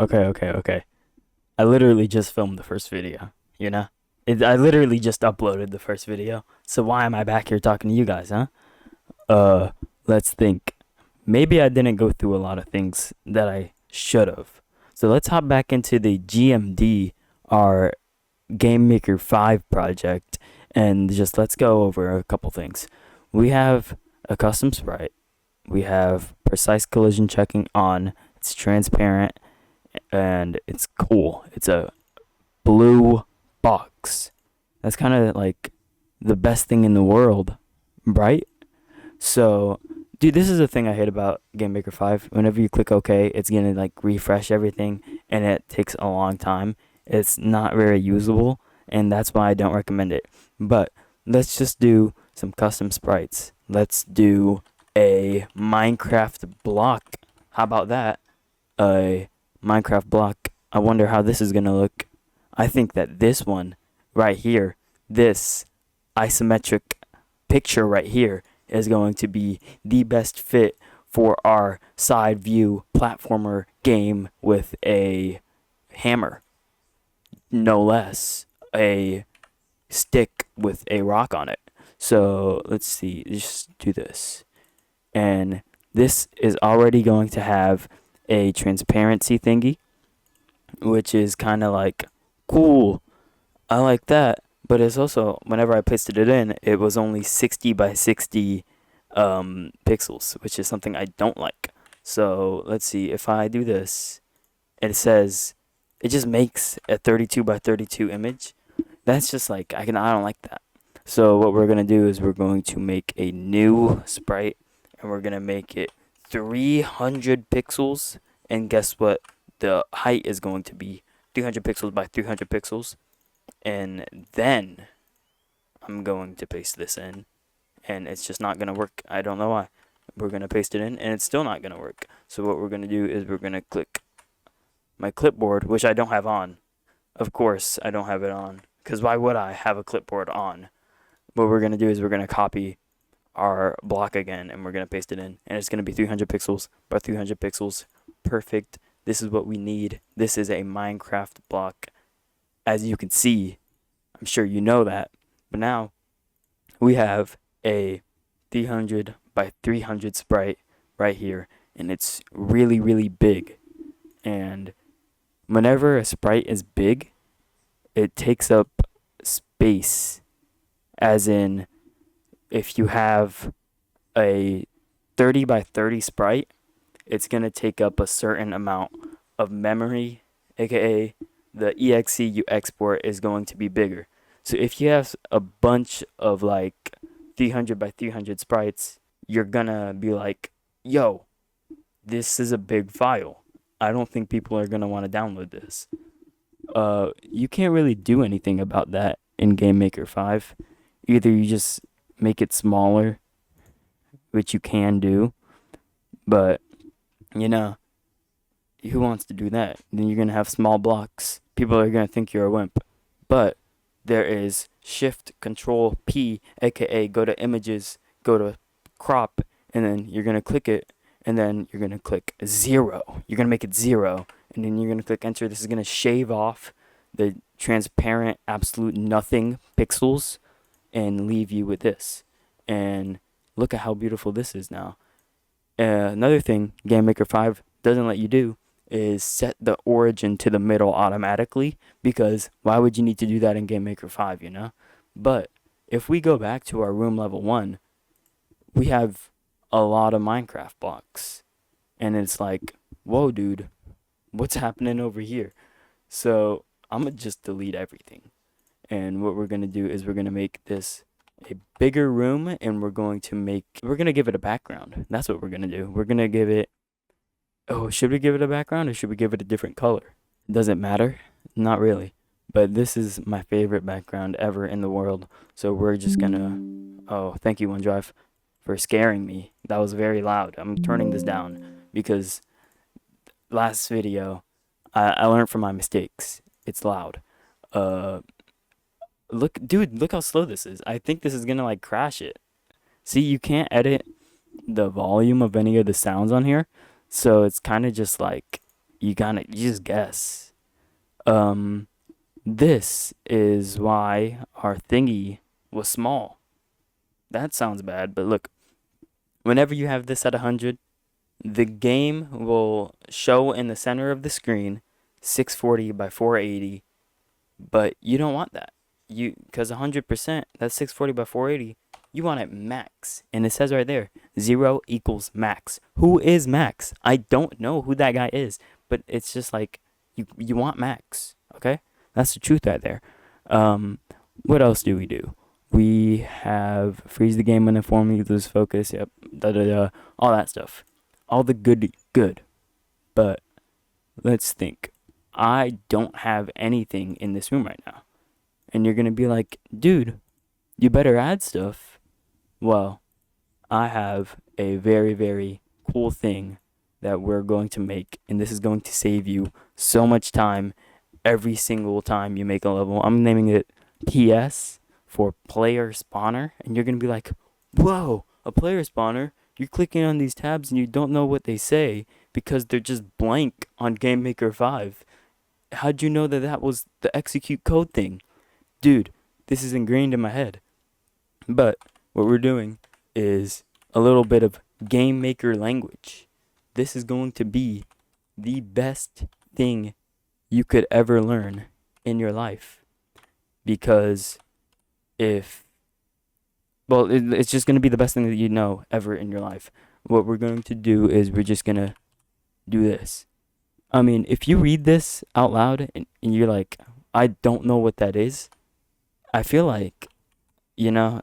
Okay. I literally just filmed the first video, you know? I literally just uploaded the first video. So why am I back here talking to you guys, huh? Uh, let's think. Maybe I didn't go through a lot of things that I should have. So let's hop back into the GMD, our Game Maker 5 project, and just let's go over a couple things. We have a custom sprite. We have precise collision checking on. It's transparent and it's cool. It's a blue box. That's kind of like the best thing in the world, right? So, dude, this is the thing I hate about Game Maker 5. Whenever you click OK, it's gonna like refresh everything, and it takes a long time. It's not very usable, and that's why I don't recommend it. But let's just do some custom sprites. Let's do a Minecraft block. How about that? A Minecraft block. I wonder how this is gonna look. I think that this one right here, this isometric picture right here, is going to be the best fit for our side view platformer game with a hammer, no less, a stick with a rock on it. So let's see, just do this. And this is already going to have a transparency thingy, which is kind of like cool. I like that, but it's also, whenever I pasted it in, it was only 60 by 60 pixels, which is something I don't like. So let's see, if I do this, it says it just makes a 32 by 32 image. That's just like I don't like that. So what we're gonna do is we're going to make a new sprite, and we're gonna make it 300 pixels. And guess what? The height is going to be 300 pixels by 300 pixels. And then I'm going to paste this in, and it's just not gonna work. I don't know why. We're gonna paste it in, and it's still not gonna work. So what we're gonna do is we're gonna click my clipboard, which I don't have on. Of course, I don't have it on, because why would I have a clipboard on? What we're gonna do is we're gonna copy our block again, and we're gonna paste it in, and it's gonna be 300 pixels by 300 pixels. Perfect. This is what we need. This is a Minecraft block. As you can see, I'm sure you know that, but now we have a 300 by 300 sprite right here, and it's really, really big. And whenever a sprite is big, it takes up space, as in if you have a 30 by 30 sprite, it's going to take up a certain amount of memory, aka the exe you export is going to be bigger. So if you have a bunch of like 300 by 300 sprites, you're gonna be like, yo, this is a big file. I don't think people are gonna want to download this. You can't really do anything about that in Game Maker 5. Either you just make it smaller, which you can do, but you know, who wants to do that? Then you're gonna have small blocks. People are gonna think you're a wimp. But there is Shift Control P, aka go to images, go to crop, and then you're gonna click it, and then you're gonna click 0. You're gonna make it 0, and then you're gonna click enter. This is gonna shave off the transparent absolute nothing pixels and leave you with this. And look at how beautiful this is now. Another thing Game Maker 5 doesn't let you do is set the origin to the middle automatically, because why would you need to do that in Game Maker 5, you know? But if we go back to our room level 1, we have a lot of Minecraft blocks, and it's like, whoa, dude, what's happening over here? So I'm gonna just delete everything, and what we're gonna do is we're gonna make this a bigger room, and we're gonna give it a background. That's what we're gonna do. We're gonna give it, oh, should we give it a background or should we give it a different color? Does it matter? Not really. But this is my favorite background ever in the world. So we're just gonna, oh, thank you, OneDrive, for scaring me. That was very loud. I'm turning this down because last video, I learned from my mistakes. It's loud. Look, dude, look how slow this is. I think this is gonna like crash it. See, you can't edit the volume of any of the sounds on here. So it's kind of just like, you just guess. Um, this is why our thingy was small. That sounds bad, but look, whenever you have this at 100, the game will show in the center of the screen 640 by 480, but you don't want that. Because 100%, that's 640 by 480, you want it max. And it says right there, 0 equals max. Who is max? I don't know who that guy is, but it's just like, you want max, okay? That's the truth right there. What else do? We have freeze the game when informing lose focus, yep, all that stuff. All the good. But let's think. I don't have anything in this room right now. And you're going to be like, dude, you better add stuff. Well, I have a very, very cool thing that we're going to make. And this is going to save you so much time every single time you make a level. I'm naming it PS for player spawner. And you're going to be like, whoa, a player spawner? You're clicking on these tabs and you don't know what they say because they're just blank on Game Maker 5. How'd you know that that was the execute code thing? Dude, this is ingrained in my head. But what we're doing is a little bit of Game Maker language. This is going to be the best thing you could ever learn in your life. Because it's just going to be the best thing that you know ever in your life. What we're going to do is we're just going to do this. I mean, if you read this out loud and you're like, I don't know what that is, I feel like,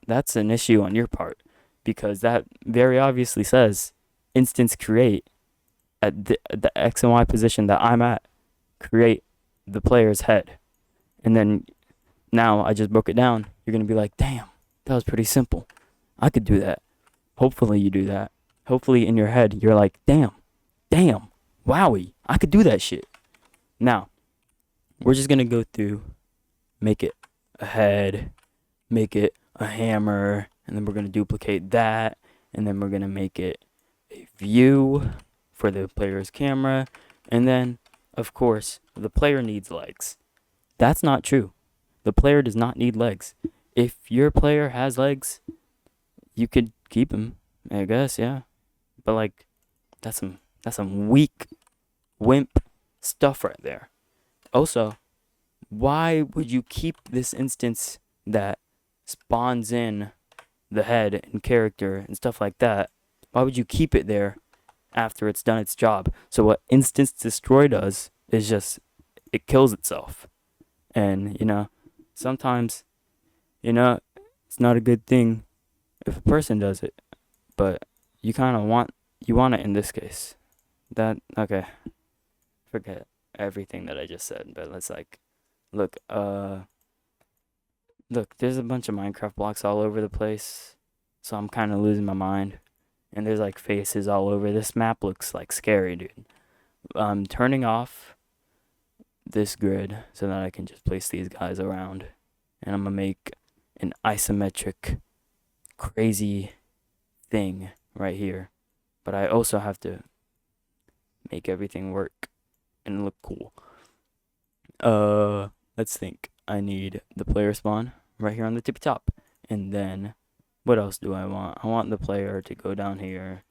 that's an issue on your part. Because that very obviously says instance create at the X and Y position that I'm at. Create the player's head. And then now I just broke it down. You're going to be like, damn, that was pretty simple. I could do that. Hopefully you do that. Hopefully in your head you're like, damn, wowie, I could do that shit. Now, we're just going to go through, make it a head, make it a hammer, and then we're going to duplicate that, and then we're going to make it a view for the player's camera, and then, of course, the player needs legs. That's not true. The player does not need legs. If your player has legs, you could keep him, I guess, yeah. But like, that's some weak, wimp stuff right there. Also, why would you keep this instance that spawns in the head and character and stuff like that? Why would you keep it there after it's done its job? So what instance destroy does is just, it kills itself. And, sometimes, it's not a good thing if a person does it, but you kind of want it in this case. Okay, forget everything that I just said, but let's look, there's a bunch of Minecraft blocks all over the place, so I'm kind of losing my mind, and there's faces all over. This map looks scary, dude. I'm turning off this grid so that I can just place these guys around, and I'm gonna make an isometric crazy thing right here, but I also have to make everything work and look cool. Let's think. I need the player spawn right here on the tippy top, and then what else do I want? I want the player to go down here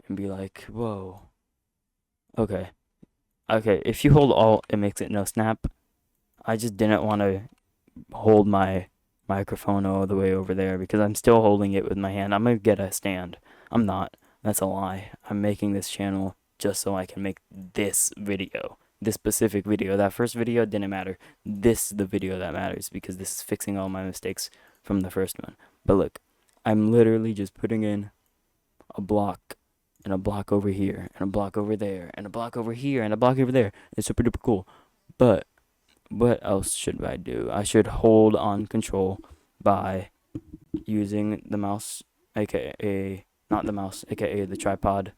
and be like, whoa, okay, if you hold alt, it makes it no snap. I just didn't want to hold my microphone all the way over there because I'm still holding it with my hand. I'm gonna get a stand. I'm not. That's a lie. I'm making this channel just so I can make this video, this specific video. That first video didn't matter. This is the video that matters because this is fixing all my mistakes from the first one. But look, I'm literally just putting in a block and a block over here and a block over there and a block over here and a block over there. It's super duper cool. But what else should I do? I should hold on control by using the mouse, aka not the mouse, aka the tripod,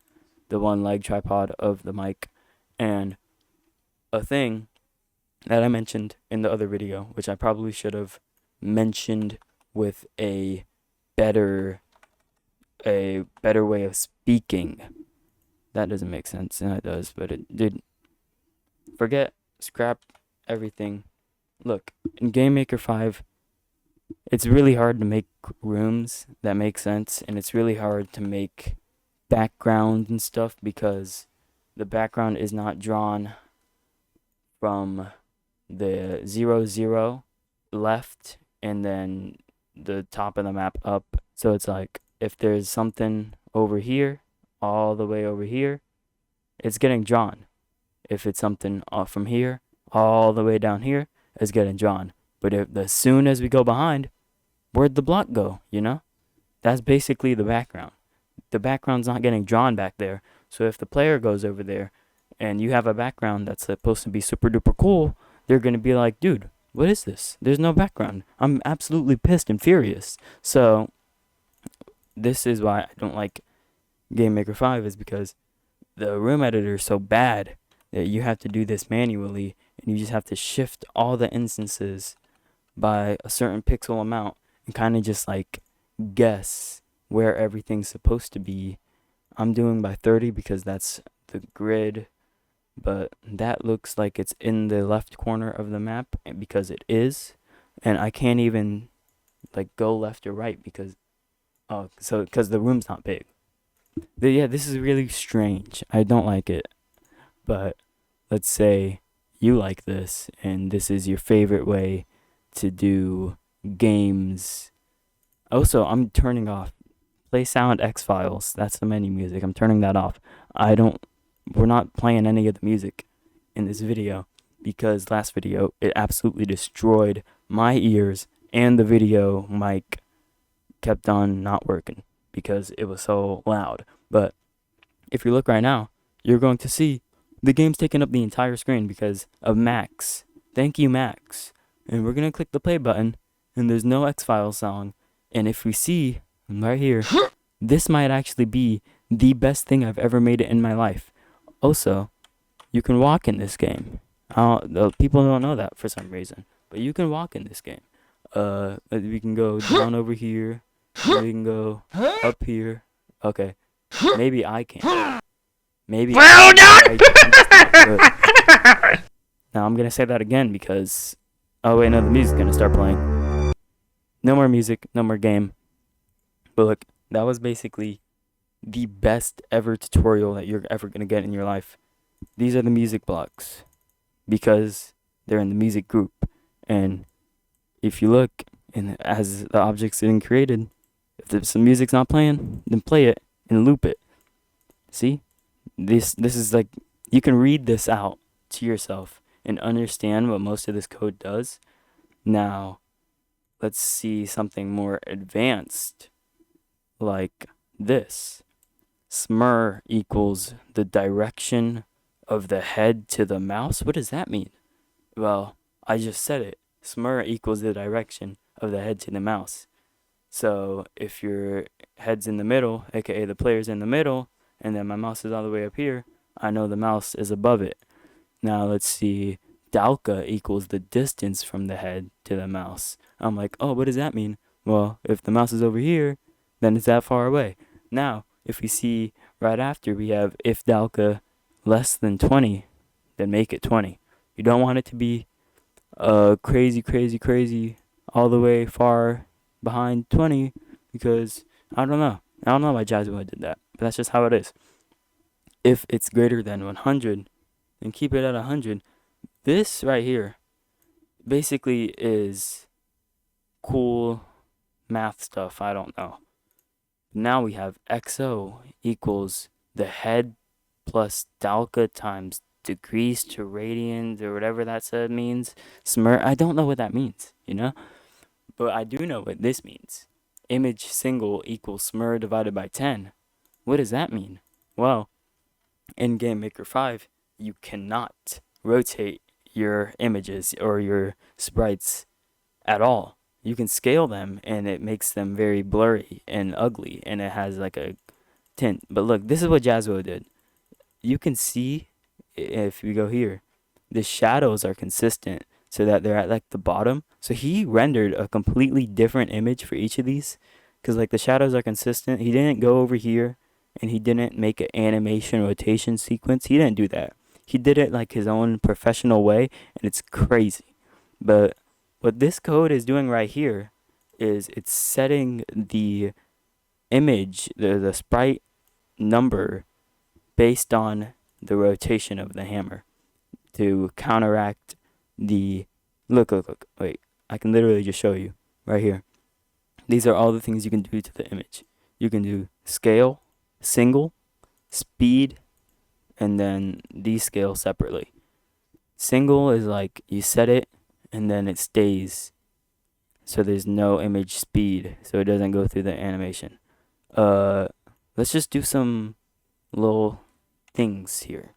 the one leg tripod of the mic, and a thing that I mentioned in the other video, which I probably should have mentioned with a better way of speaking. That doesn't make sense, and it does, but it did. scrap everything. Look, in Game Maker 5, it's really hard to make rooms that make sense, and it's really hard to make background and stuff because the background is not drawn from the 0, 0 left and then the top of the map up. So it's like if there's something over here, all the way over here, it's getting drawn. If it's something off from here, all the way down here, it's getting drawn. But as soon as we go behind, where'd the block go, you know? That's basically the background. The background's not getting drawn back there. So if the player goes over there and you have a background that's supposed to be super duper cool, they're going to be like, dude, what is this? There's no background. I'm absolutely pissed and furious. So this is why I don't like Game Maker 5, is because the room editor is so bad that you have to do this manually, and you just have to shift all the instances by a certain pixel amount and kind of just like guess where everything's supposed to be. I'm doing by 30 because that's the grid, but that looks like it's in the left corner of the map because it is, and I can't even like go left or right because because the room's not big. Yeah, this is really strange. I don't like it. But let's say you like this and this is your favorite way to do games. Also, I'm turning off play sound X files. That's the menu music. I'm turning that off. We're not playing any of the music in this video because last video it absolutely destroyed my ears, and the video mic kept on not working because it was so loud. But if you look right now, you're going to see the game's taking up the entire screen because of Max. Thank you, Max. And we're going to click the play button, and there's no X-Files song. And if we see right here, this might actually be the best thing I've ever made it in my life. Also, you can walk in this game. People don't know that for some reason, but you can walk in this game. We can go down over here. We can go up here. Okay, maybe I can. Maybe. Well done. Now I'm gonna say that again because. Oh wait, no, the music's gonna start playing. No more music, no more game. But look, that was basically the best ever tutorial that you're ever gonna get in your life. These are the music blocks because they're in the music group, and if you look, and as the object's getting created, if some music's not playing, then play it and loop it. See? This is like, you can read this out to yourself and understand what most of this code does. Now, let's see something more advanced like this. Smr equals the direction of the head to the mouse. What does that mean? Well, I just said it. Smr equals the direction of the head to the mouse. So if your head's in the middle, aka the player's in the middle, and then my mouse is all the way up here, I know the mouse is above it. Now let's see, Dalka equals the distance from the head to the mouse. I'm like, oh, what does that mean? Well, if the mouse is over here, then it's that far away. Now, if we see right after, we have if Dalka less than 20, then make it 20. You don't want it to be crazy all the way far behind 20 because I don't know why Jasmine did that, but that's just how it is. If it's greater than 100, then keep it at 100. This right here basically is cool math stuff. I don't know. Now we have XO equals the head plus Dalka times degrees to radians or whatever that said means. Smr, I don't know what that means, you know? But I do know what this means. Image single equals smr divided by 10. What does that mean? Well, in Game Maker 5, you cannot rotate your images or your sprites at all. You can scale them and it makes them very blurry and ugly and it has like a tint. But look, this is what Jazwo did. You can see, if we go here, the shadows are consistent so that they're at like the bottom. So he rendered a completely different image for each of these because like the shadows are consistent. He didn't go over here and he didn't make an animation rotation sequence. He didn't do that. He did it like his own professional way, and it's crazy. But what this code is doing right here is it's setting the image, the sprite number based on the rotation of the hammer to counteract the look. Wait, I can literally just show you right here. These are all the things you can do to the image. You can do scale, single, speed, and then descale separately. Single is like you set it and then it stays, so there's no image speed, so it doesn't go through the animation. Let's just do some little things here.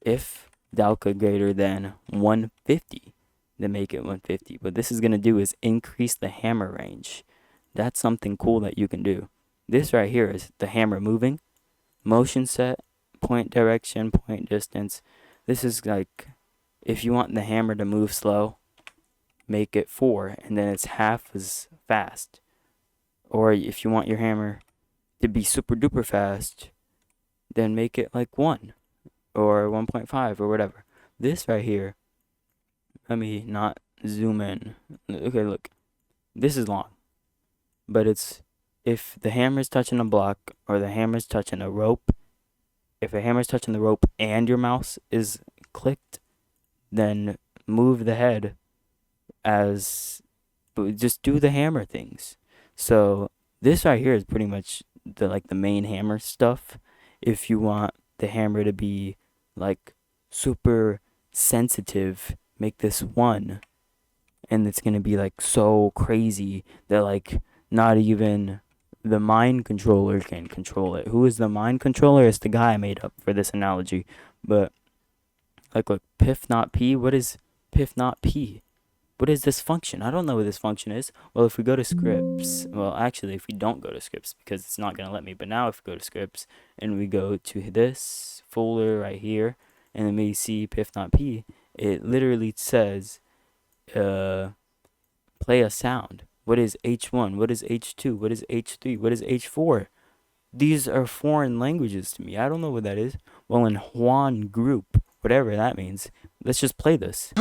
If delta greater than 150, then make it 150. What this is going to do is increase the hammer range. That's something cool that you can do. This right here is the hammer moving, motion set, point direction, point distance. This is like, if you want the hammer to move slow, make it 4, and then it's half as fast. Or if you want your hammer to be super duper fast, then make it like 1 or 1.5 or whatever. This right here, let me not zoom in. Okay, look, this is long, but it's, if the hammer's touching a block or the hammer's touching a rope, if the hammer's touching the rope and your mouse is clicked, then move the head as, just do the hammer things. So this right here is pretty much the main hammer stuff. If you want the hammer to be like super sensitive, make this 1, and it's gonna be like so crazy that like not even the mind controller can control it. Who is the mind controller? It's the guy I made up for this analogy. But like, look, pif not p. What is pif not p? What is this function? I don't know what this function is. Well, if we go to scripts, well, actually, if we don't go to scripts, because it's not going to let me, but now if we go to scripts and we go to this folder right here, and then we see pif not p, it literally says, play a sound. What is H1? What is H2? What is H3? What is H4? These are foreign languages to me. I don't know what that is. Well, in Juan group, whatever that means, let's just play this.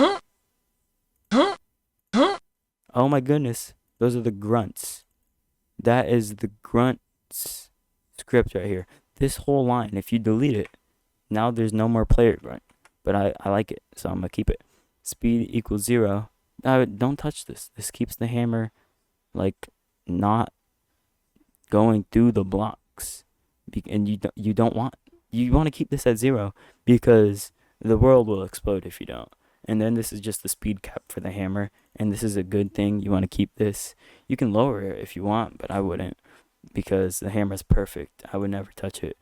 Oh my goodness, those are the grunts. That is the grunts script right here. This whole line, if you delete it, now there's no more player grunt. But I like it, so I'm going to keep it. Speed equals 0. Don't touch this. This keeps the hammer, like, not going through the blocks. And you want to keep this at 0, because the world will explode if you don't. And then this is just the speed cap for the hammer, and this is a good thing. You want to keep this. You can lower it if you want, but I wouldn't, because the hammer's perfect. I would never touch it.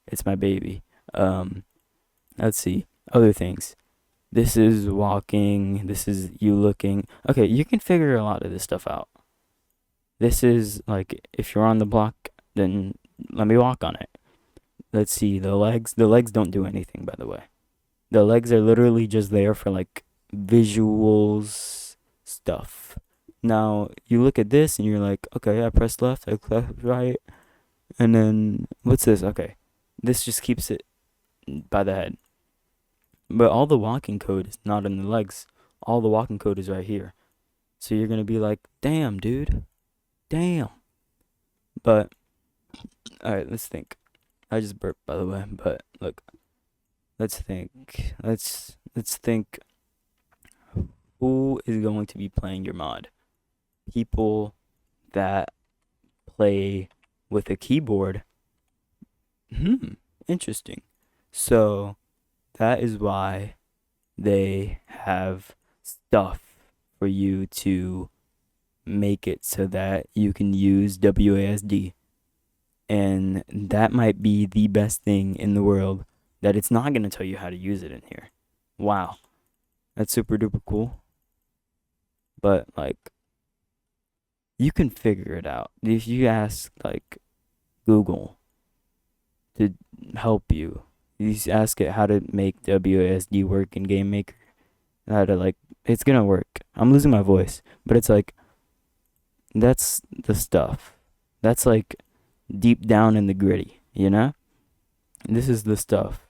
It's my baby. Let's see. Other things. This is walking. This is you looking. Okay, you can figure a lot of this stuff out. This is like, if you're on the block, then let me walk on it. Let's see, the legs. The legs don't do anything, by the way. The legs are literally just there for like visuals stuff. Now you look at this and you're like, okay, I press left, I press right, and then what's this? Okay, this just keeps it by the head. But all the walking code is not in the legs. All the walking code is right here. So you're gonna be like, damn, dude, damn. But all right, let's think. I just burped, by the way. But look. Let's think. Let's think. Who is going to be playing your mod? People that play with a keyboard. Interesting. So that is why they have stuff for you to make it so that you can use WASD. And that might be the best thing in the world, that it's not going to tell you how to use it in here. Wow. That's super duper cool. But, like, you can figure it out. If you ask, like, Google to help you, you just ask it how to make WASD work in Game Maker, how to, like, it's going to work. I'm losing my voice. But it's like, that's the stuff. That's, like, deep down in the gritty, you know? This is the stuff.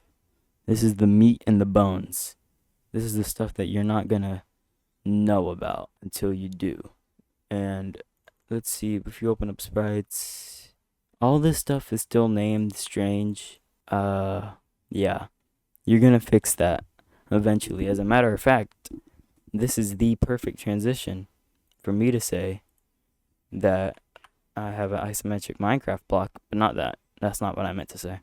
This is the meat and the bones. This is the stuff that you're not gonna know about until you do. And let's see, if you open up sprites, all this stuff is still named strange. Yeah, you're gonna fix that eventually. As a matter of fact, this is the perfect transition for me to say that I have an isometric Minecraft block, but not that. That's not what I meant to say.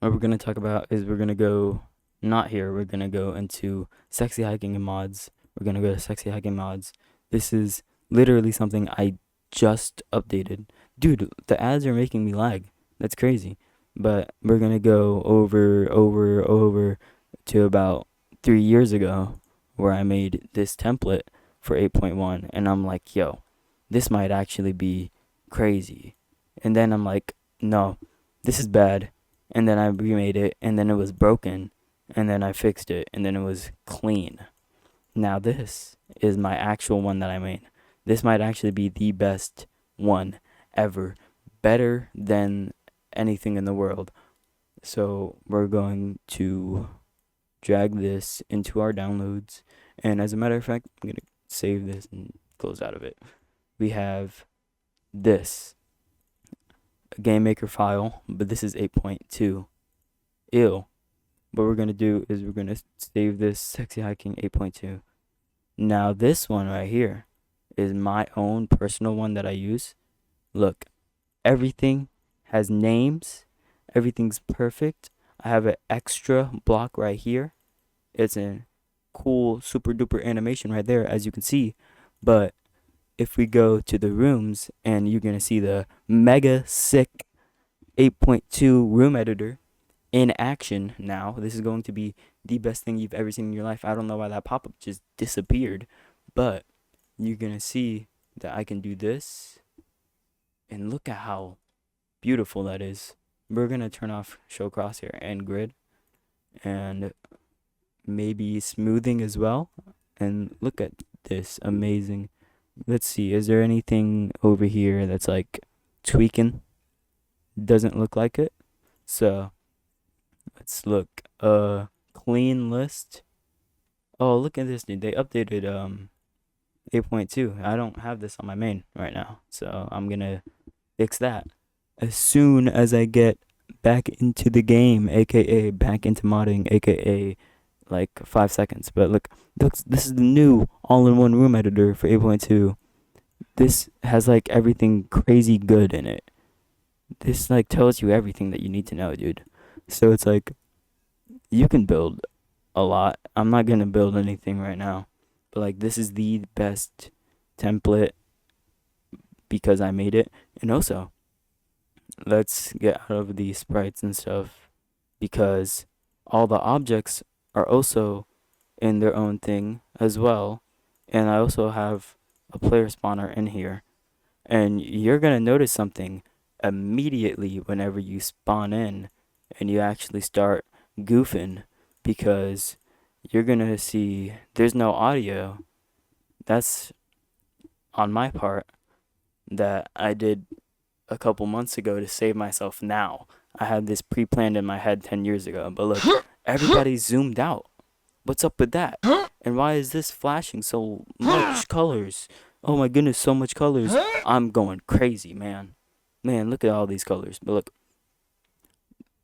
What we're gonna talk about is we're gonna go not here. We're gonna go into sexy hiking and mods. We're gonna go to sexy hiking mods. This is literally something I just updated. Dude, the ads are making me lag. That's crazy. But we're gonna go over to about 3 years ago where I made this template for 8.1, and I'm like, yo, this might actually be crazy. And then I'm like, no, this is bad. And then I remade it, and then it was broken, and then I fixed it, and then it was clean. Now this is my actual one that I made. This might actually be the best one ever. Better than anything in the world. So we're going to drag this into our downloads. And as a matter of fact, I'm going to save this and close out of it. We have this. A game maker file, but this is 8.2. Ew. What we're going to do is we're going to save this sexy hiking 8.2. Now this one right here is my own personal one that I use. Look, everything has names. Everything's perfect. I have an extra block right here. It's a cool super duper animation right there, as you can see. But if we go to the rooms, and you're going to see the mega sick 8.2 room editor in action now. This is going to be the best thing you've ever seen in your life. I don't know why that pop-up just disappeared, but you're going to see that I can do this. And look at how beautiful that is. We're going to turn off show crosshair and grid and maybe smoothing as well. And look at this, amazing. Let's see, is there anything over here that's like tweaking? Doesn't look like it. So let's look. Clean list. Oh, look at this, dude. They updated 8.2. I don't have this on my main right now, so I'm gonna fix that as soon as I get back into the game, aka back into modding, aka like 5 seconds. But look, this is the new all-in-one room editor for 8.2. This has like everything crazy good in it. This like tells you everything that you need to know, dude. So it's like you can build a lot. I'm not gonna build anything right now, but like this is the best template because I made it. And also, let's get out of the sprites and stuff because all the objects are also in their own thing as well. And I also have a player spawner in here. And you're going to notice something immediately whenever you spawn in and you actually start goofing, because you're going to see there's no audio. That's on my part that I did a couple months ago to save myself now. I had this pre-planned in my head 10 years ago, but look, everybody's zoomed out. What's up with that? And why is this flashing so much colors? Oh my goodness, so much colors. I'm going crazy, man. Man, look at all these colors. But look,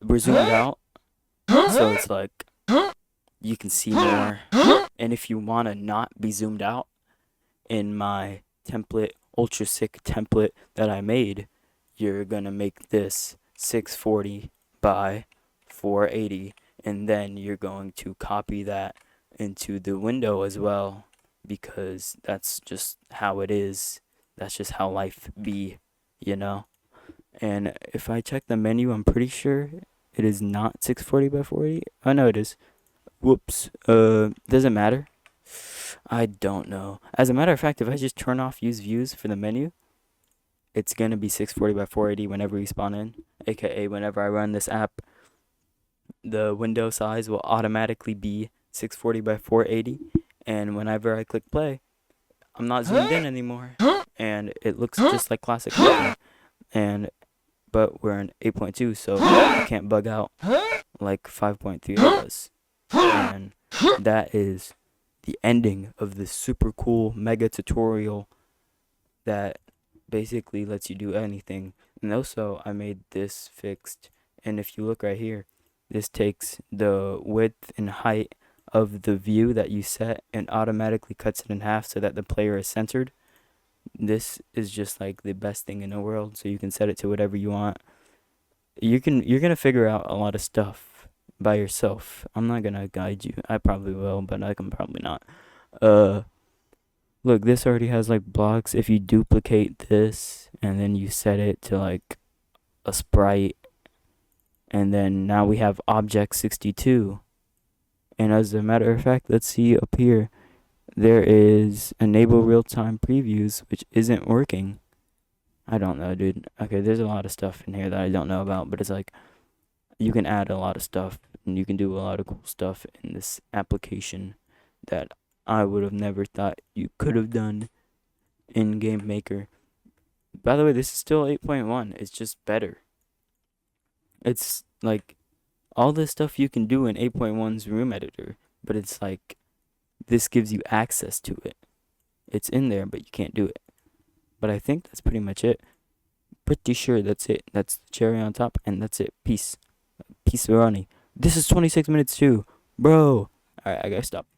we're zoomed out, so it's like you can see more. And if you want to not be zoomed out, in my template, ultra sick template that I made, you're gonna make this 640 by 480, and then you're going to copy that into the window as well, because that's just how it is. That's just how life be, you know. And if I check the menu, I'm pretty sure it is not 640 by 480. Oh no, it is. Whoops. Doesn't matter. I don't know. As a matter of fact, if I just turn off use views for the menu, it's gonna be 640 by 480 whenever you spawn in, aka whenever I run this app, the window size will automatically be 640 by 480, and whenever I click play, I'm not zoomed in anymore, and it looks just like classic Fortnite. And but we're in 8.2, so I can't bug out. like 5.3 was. And that is the ending of this super cool mega tutorial that basically lets you do anything. And also, I made this fixed, and if you look right here, this takes the width and height of the view that you set and automatically cuts it in half so that the player is centered. This is just like the best thing in the world, so you can set it to whatever you want. You're gonna figure out a lot of stuff by yourself. I'm not gonna guide you. I probably will, but I can probably not. Uh Look, this already has like blocks. If you duplicate this and then you set it to like a sprite, and then now we have object 62. And as a matter of fact, let's see up here, there is enable real-time previews, which isn't working. I don't know, dude. Okay, there's a lot of stuff in here that I don't know about, but it's like you can add a lot of stuff and you can do a lot of cool stuff in this application that I would have never thought you could have done in Game Maker. By the way, this is still 8.1. It's just better. It's like all this stuff you can do in 8.1's room editor, but it's like this gives you access to it. It's in there, but you can't do it. But I think that's pretty much it. Pretty sure that's it. That's the cherry on top, and that's it. Peace. Peace, Ronnie. This is 26 minutes too. Bro. Alright, I gotta stop.